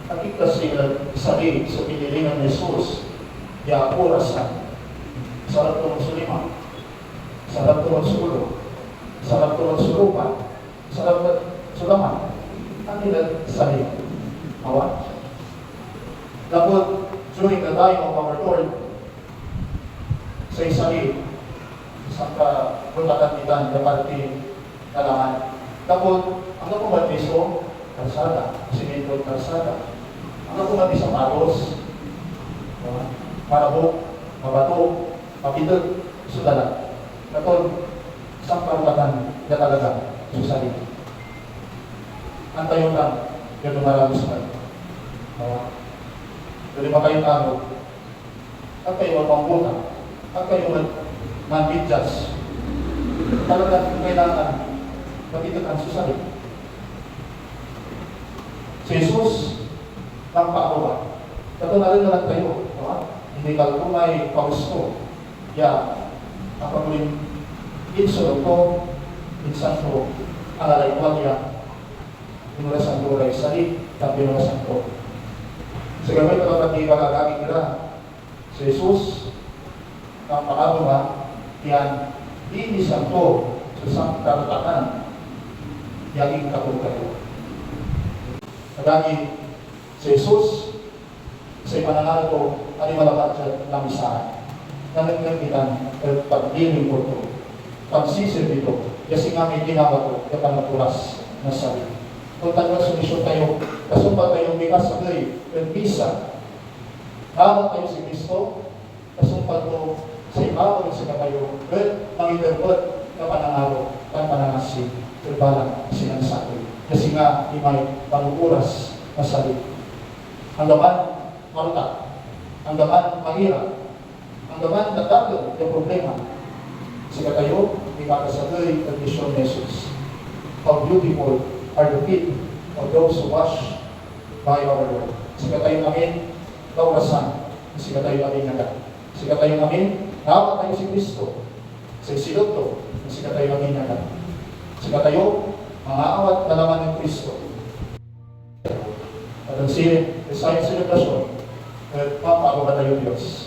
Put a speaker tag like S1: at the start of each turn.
S1: Nakita sila isali sa pinilingan ni Jesus, ya orasan, sarap turun sulima, sarap turun sulo, sarap turun sulupan, sarap sulaman, ang nila sali. Awa? Dapat during the time of our Lord, sa isali, isang bulatan dapat kailangan. Dapat, ang kumatiso, kalsada, simento kalsada. Ang kumatiso, maros, marabok, mabato, mapitag, sudala. Dapat, isang bulatan na talaga, susali. Antayon lang, yung lumaragos man. Jadi makayong tao, ang kayo magpangbuta, ang kayo man-bidjas, talagang kailangan makita ang susali. Si Jesus, ang paawa. Kato na rin na lang kayo, hindi ka kumay pausto, ya, ang pagmuling insulong ko, insan ko, ang alay ko niya, inulasan ko rin sali, tapi inulasan ko. Segamay kalau tadi bakal kira si Jesus ang pakabawa yan di santo sa karatakan yaging kayo. Lagi si Jesus sa panangal ko ani malakat sa misahan. Nanagkagitan pagdiling ko to. Pagsisir dito kasi nga may ginawa ko kapag naturas na sarili. Kung tanong solusyon tayo, kasumpa tayong bigas sa gay, and bisa. Hawak tayo si Kristo, kasumpa ko sa ibabaw sa kayo, at mangiterpot na panangaro, at panangasi, terbalang sinansakoy. Kasi nga, imay panukuras na salit. Ang laman, marutak. Ang laman, mahirap. Ang laman, tatagod yung problema. Sika kayo, ikakasagay at misyon ni Jesus. How beautiful are the feet of those who wash by our Lord. Sika tayong amin, kaurasan. Sika tayong amin nagat. Sika tayong amin, hawak tayo si Kristo. Sa isilot sika tayong amin nagat. Sika tayo, mga awat na naman ng Kristo. At ang sinin, sa selebrasyon, papagawa tayo Diyos.